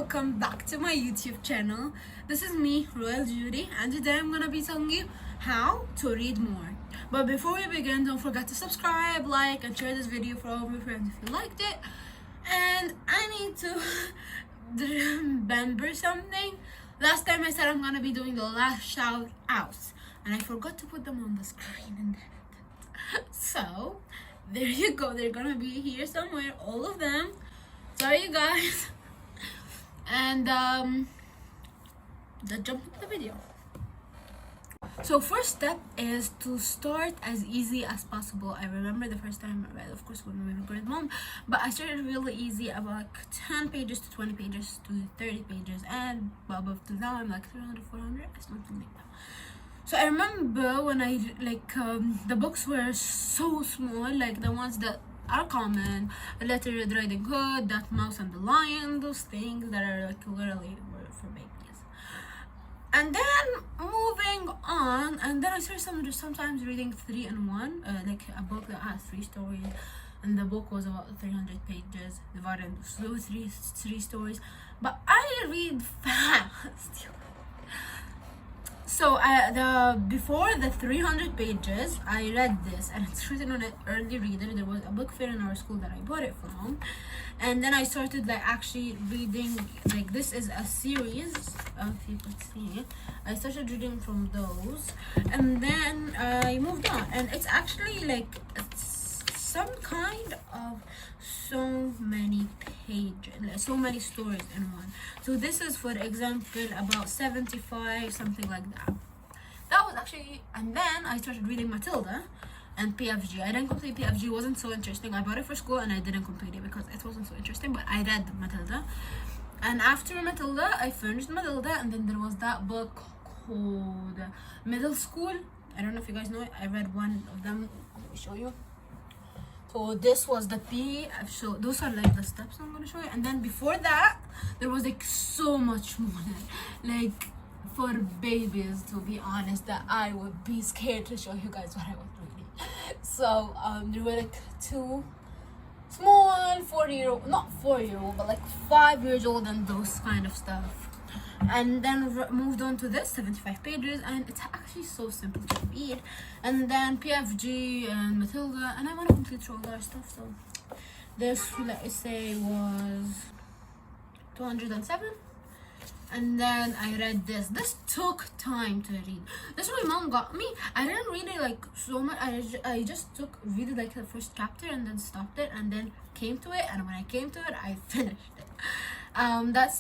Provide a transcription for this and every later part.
welcome back to my YouTube channel. This is me, Royal Joudy, and today I'm gonna be telling you how to read more. But before we begin, don't forget to subscribe, like, and share this video for all of your friends if you liked it. And I need to remember something. Last time I said I'm gonna be doing the last shout outs, and I forgot to put them on the screen and so there you go, they're gonna be here somewhere, all of them. Sorry you guys. And let's jump into the video. So first step is to start as easy as possible. I remember the first time I read, of course, when we were grade mom, but I started really easy, about 10 pages to 20 pages to 30 pages, and up to now I'm like 300, 400, something like that. So I remember when I the books were so small, like the ones that are common, Little Red Riding Hood, That Mouse and the Lion, those things that are like literally for babies. And then moving on, and then I started sometimes reading 3 in 1, like a book that has 3 stories, and the book was about 300 pages, divided into three stories. But I read fast. So before the 300 pages, I read this, and it's written on an early reader. There was a book fair in our school that I bought it from, and then I started actually reading. This is a series, if you could see. I started reading from those, and then I moved on, and it's actually it's some kind of so many pages, so many stories in one. So this is, for example, about 75, something like that. That was actually, and then I started reading Matilda and PFG. I didn't complete PFG, wasn't so interesting. I bought it for school and I didn't complete it because it wasn't so interesting, but I read Matilda. And after Matilda, I finished Matilda, and then there was that book called Middle School. I don't know if you guys know it. I read one of them. Let me show you. So this was the P. So those are the steps I'm gonna show you. And then before that, there was so much more, for babies, to be honest, that I would be scared to show you guys what I was reading. So there were 2 small 4-year-old, not 4-year-old, but 5 years old, and those kind of stuff. And then moved on to this 75 pages, and it's actually so simple to read. And then PFG and Matilda, and I want to complete all that stuff. So this, let's say, was 207, and then I read this. This took time to read. This my mom got me. I didn't read it so much. I just read it the first chapter and then stopped it, and then came to it, and when I came to it, I finished it. That's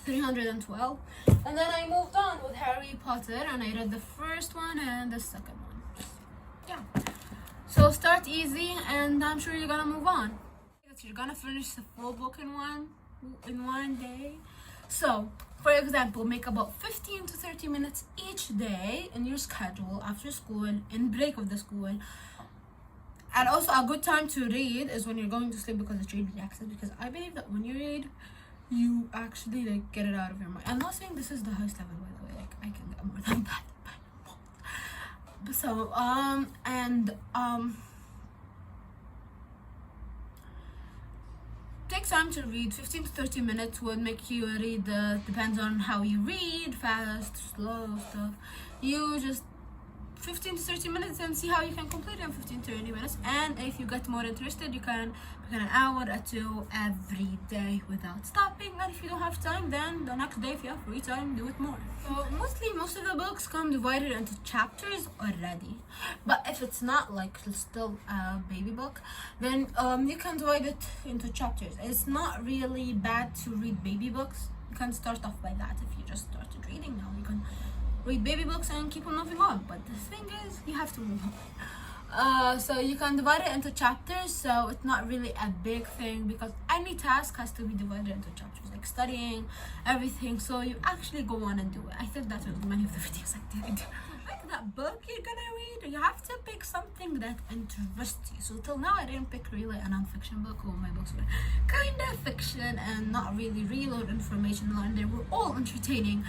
312, and then I moved on with Harry Potter, and I read the first one and the second one. Yeah, so start easy, and I'm sure you're gonna move on. You're gonna finish the full book in one day. So for example, make about 15 to 30 minutes each day in your schedule after school, in break of the school. And also a good time to read is when you're going to sleep, because it's really relaxing. Because I believe that when you read, you actually get it out of your mind. I'm not saying this is the highest level, by the way. I can get more than that. But so take time to read. 15 to 30 minutes would make you read. Depends on how you read, fast, slow, stuff. You just 15 to 30 minutes and see how you can complete it in 15 to 30 minutes. And if you get more interested, you can pick an hour or 2 every day without stopping. And if you don't have time, then the next day, if you have free time, do it more. So most of the books come divided into chapters already. But if it's not still a baby book, then you can divide it into chapters. It's not really bad to read baby books. You can start off by that. If you just started reading now, you can read baby books and keep on moving on. But the thing is, you have to move on. So you can divide it into chapters, so it's not really a big thing, because any task has to be divided into chapters, like studying, everything. So you actually go on and do it. I think that was many of the videos I did. Like that book you're gonna read, you have to pick something that interests you. So till now, I didn't pick really a non-fiction book. All my books were kind of fiction and not really real or informational, and they were all entertaining.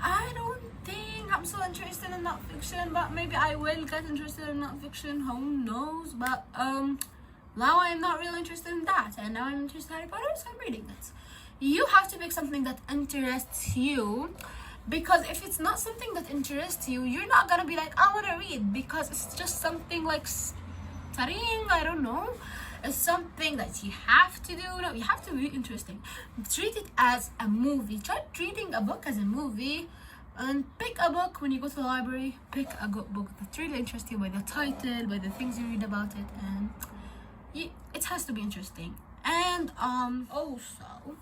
I don't think I'm so interested in non-fiction, but maybe I will get interested in non-fiction, who knows. But now I'm not really interested in that, and now I'm interested in Harry Potter, so I'm reading it. you have to pick something that interests you, because if it's not something that interests you, you're not gonna be like, I want to read, because it's just something like studying. I don't know, it's something that you have to do. No, you have to be interesting. Treat it as a movie. Try treating a book as a movie, and pick a book when you go to the library. Pick a good book that really interests you by the title, by the things you read about it, and it has to be interesting. And also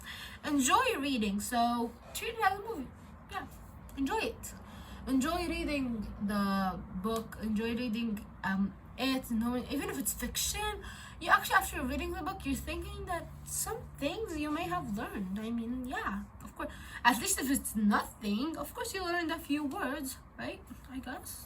enjoy reading. So treat it as a movie. Yeah, enjoy it. Enjoy reading the book. Enjoy reading it, knowing, even if it's fiction, you actually, after reading the book, you're thinking that some things you may have learned. I mean, yeah, of course. At least if it's nothing, of course you learned a few words, right? I guess.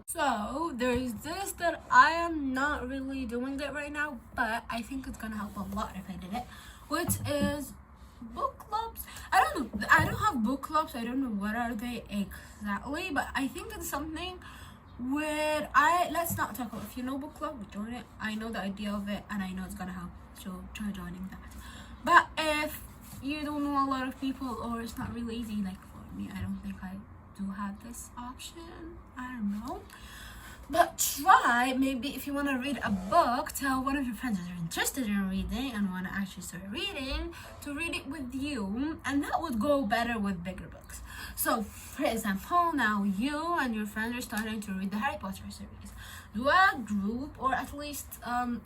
So there's this that I am not really doing that right now, but I think it's gonna help a lot if I did it, which is book clubs. I don't know. I don't have book clubs. I don't know what are they exactly, but I think it's something where let's not talk about, if you know book club, join it. I know the idea of it and I know it's gonna help, so try joining that. But if you don't know a lot of people, or it's not really easy, like for me, I don't think I do have this option. I don't know. But try, maybe if you want to read a book, tell one of your friends that you're interested in reading and want to actually start reading, to read it with you, and that would go better with bigger books. So, for example, now you and your friends are starting to read the Harry Potter series. Do a group, or at least,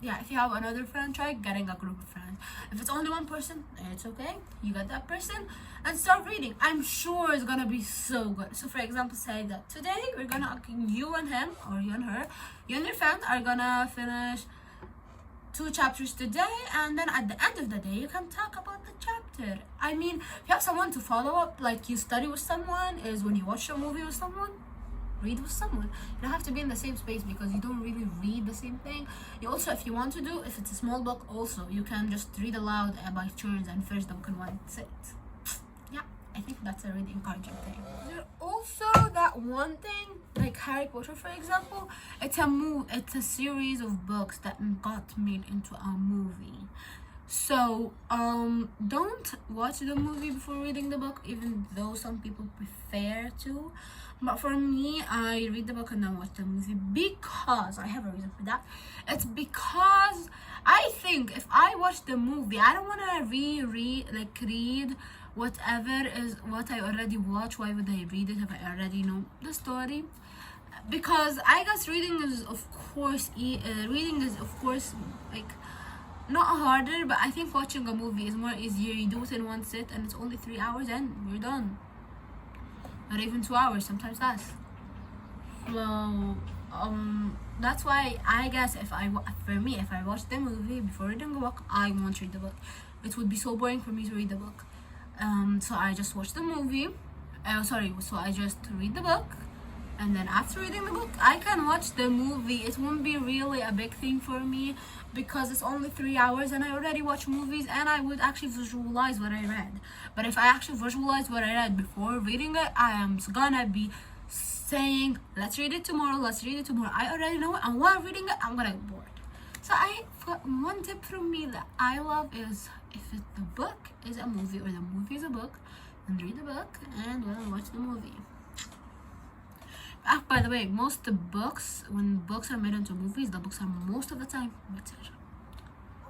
if you have another friend, try getting a group of friends. If it's only one person, it's okay. You got that person and start reading. I'm sure it's gonna be so good. So, for example, say that today we're gonna, you and him, or you and her, you and your friend are gonna finish 2 chapters today, and then at the end of the day you can talk about the chapter. I mean, if you have someone to follow up, like you study with someone, is when you watch a movie with someone, read with someone. You don't have to be in the same space because you don't really read the same thing. You also, if you want to do, if it's a small book, also you can just read aloud by turns and finish the book in one sit. Yeah, I think that's a really encouraging thing. There's also that one thing, like Harry Potter, for example, it's a series of books that got made into a movie. So don't watch the movie before reading the book, even though some people prefer to. But for me, I read the book and then watch the movie, because I have a reason for that. It's because I think if I watch the movie, I don't want to read whatever is what I already watched. Why would I read it if I already know the story? Because I guess reading is of course like not harder, but I think watching a movie is more easier. You do it in one sit and it's only 3 hours and you're done. Not even 2 hours, sometimes less. So that's why I guess if I watch the movie before reading the book, I won't read the book. It would be so boring for me to read the book. So I just watch the movie. So I just read the book, and then after reading the book, I can watch the movie. It won't be really a big thing for me because it's only 3 hours and I already watch movies, and I would actually visualize what I read. But if I actually visualize what I read before reading it, I am gonna be saying, let's read it tomorrow. I already know it, and while reading it, I'm gonna get bored. So one tip from me that I love is, if the book is a movie or the movie is a book, then read the book and watch the movie. By the way, when books are made into movies, the books are most of the time better.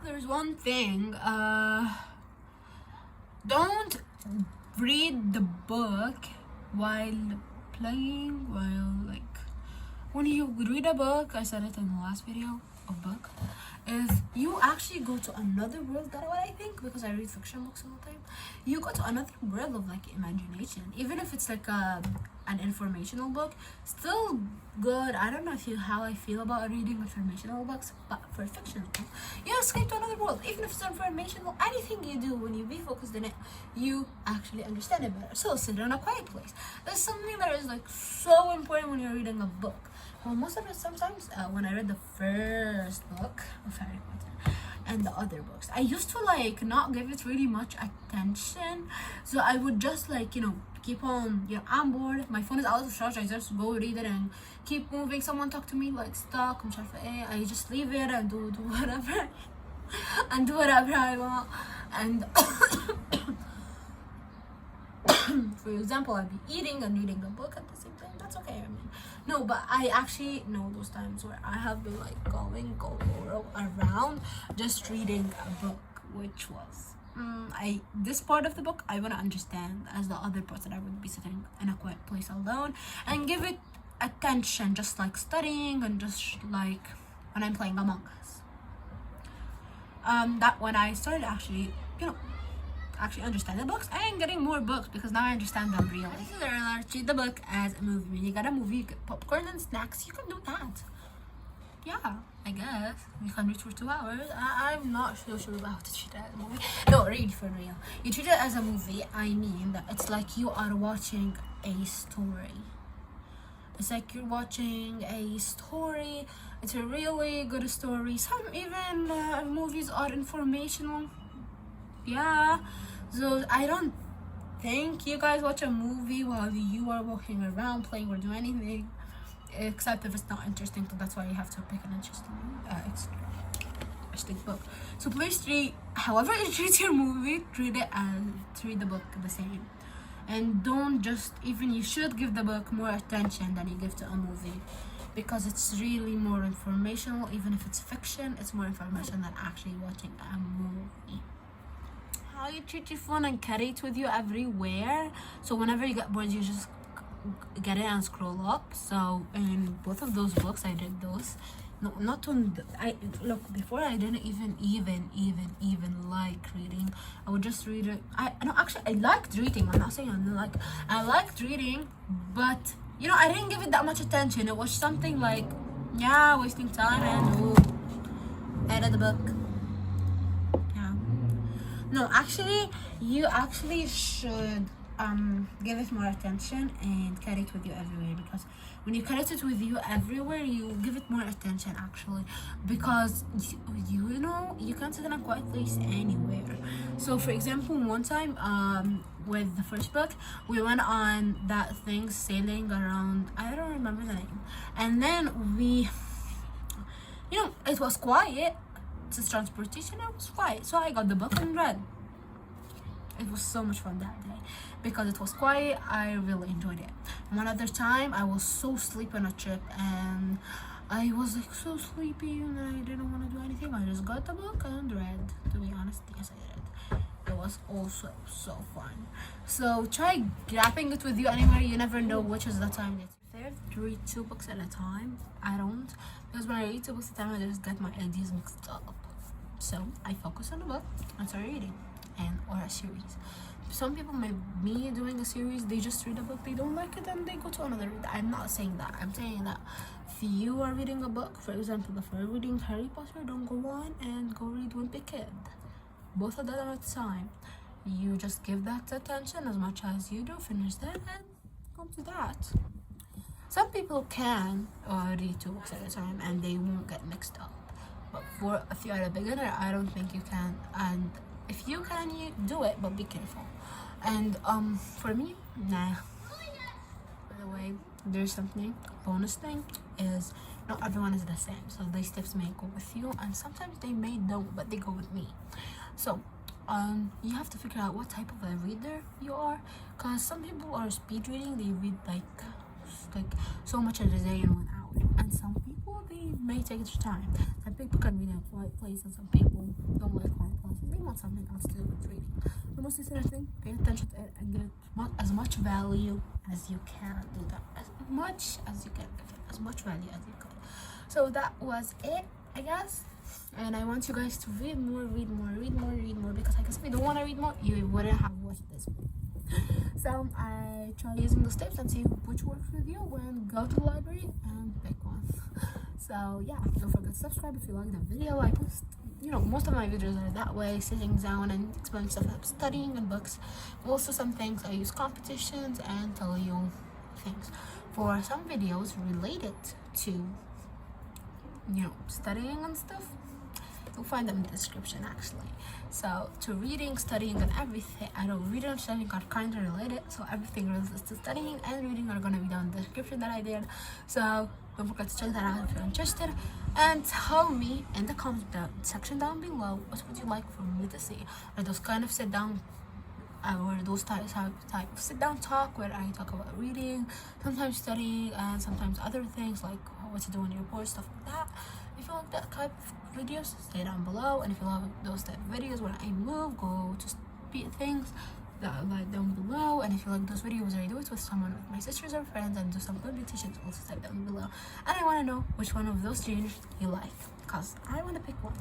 There's one thing, don't read the book while playing, when you read a book, I said it in the last video of book, if you actually go to another world, that's what I think, because I read fiction books all the time, you go to another world of imagination, even if it's an informational book, still good. I don't know how I feel about reading informational books, but for fiction book, you escape to another world. Even if it's informational, anything you do, when you be focused in it, you actually understand it better. So sit in a quiet place. There's something that is so important when you're reading a book. Well, most of it, sometimes when I read the first book of Harry Potter and the other books, I used to not give it really much attention. So I would just keep on, I'm bored, my phone is out of charge, I just go read it and keep moving. Someone talk to me, stuck, I just leave it and do whatever. and do whatever I want. And for example, I'd be eating and reading a book at the same time. That's okay. I mean, no, but I actually know those times where I have been like going around just reading a book, which was this part of the book I want to understand, as the other parts that I would be sitting in a quiet place alone and give it attention, just like studying and just like when I'm playing Among Us. That when I started actually, actually understand the books and getting more books, because now I understand them really. Treat the book as a movie. When you got a movie, you get popcorn and snacks, you can do that. Yeah, I guess you can read for 2 hours. I'm not so sure about how to treat it as a movie. No, really, for real. You treat it as a movie, I mean that it's like you are watching a story. It's like you're watching a story. It's a really good story. Some even movies are informational. Yeah, so I don't think you guys watch a movie while you are walking around, playing, or doing anything, except if it's not interesting. So that's why you have to pick an interesting book. So please treat, however you treat your movie, treat the book the same. And don't just, even you should give the book more attention than you give to a movie, because it's really more informational. Even if it's fiction, it's more information than actually watching a movie. How you treat your phone and carry it with you everywhere, so whenever you get bored you just get it and scroll up. So in both of those books I did those. No, not on look, before I didn't even like reading. I would just read it. I liked reading. I'm not saying I liked reading, but I didn't give it that much attention. It was something like, yeah, wasting time, and I read the book. No, actually, you actually should give it more attention and carry it with you everywhere, because when you carry it with you everywhere, you give it more attention actually, because you can't sit in a quiet place anywhere. So for example, one time with the first book, we went on that thing sailing around, I don't remember the name, and then we it was quiet. It's transportation, it was quiet, so I got the book and read. It was so much fun that day because it was quiet. I really enjoyed it. One other time I was so sleepy on a trip, and I was like so sleepy and I didn't want to do anything. I just got the book and read. To be honest, yes, I did. It was also so fun. So try grabbing it with you anywhere. You never know which is the time. If I read 2 books at a time, I don't, because when I read 2 books at a time, I just get my ideas mixed up. So I focus on a book and start reading, or a series. Some people, me doing a series, they just read a book, they don't like it, and they go to another. I'm not saying that. I'm saying that if you are reading a book, for example, if you're reading Harry Potter, don't go on and go read Wimpy Kid. Both of them at the time. You just give that attention as much as you do. Finish that and come to that. Some people can read 2 books at a time and they won't get mixed up. But if you are a beginner, I don't think you can. And if you can, you do it, but be careful. And for me, nah. By the way, there's something, bonus thing is, not everyone is the same. So these tips may go with you, and sometimes they may don't, but they go with me. So you have to figure out what type of a reader you are, because some people are speed reading. They read like so much a day in 1 hour, and some people, they may take their time. Some people can read in a quiet place, and some people don't like quiet places. They want something else to do with reading. The most important thing, pay attention to it and give it as much value as you can. Do that as much as you can, give it as much value as you can. So that was it, I guess. And I want you guys to read more, because I guess if you don't want to read more, you wouldn't have watched this video. So I try using those tips and see which works with you, when go to the library and pick one. So yeah, don't forget to subscribe if you like the video. I post, most of my videos are that way, sitting down and explaining stuff I'm studying and books. Also some things I use competitions and tell you things. For some videos related to studying and stuff, you'll find them in the description actually. So to reading, studying, and everything, I know reading and studying are kind of related, so everything related to studying and reading are going to be down in the description that I did. So don't forget to check that out if you're interested, and tell me in the comment section down below what would you like for me to see. Are those kind of sit down or those type of sit down talk where I talk about reading, sometimes studying, and sometimes other things like what to do in your report, stuff like that. If you like that type of videos, stay down below. And if you love those type of videos where I move, go to speed things, like down below. And if you like those videos where I do it with someone, with my sisters or friends, and do some good beauticians, also type down below. And I want to know which one of those genres you like, because I want to pick one.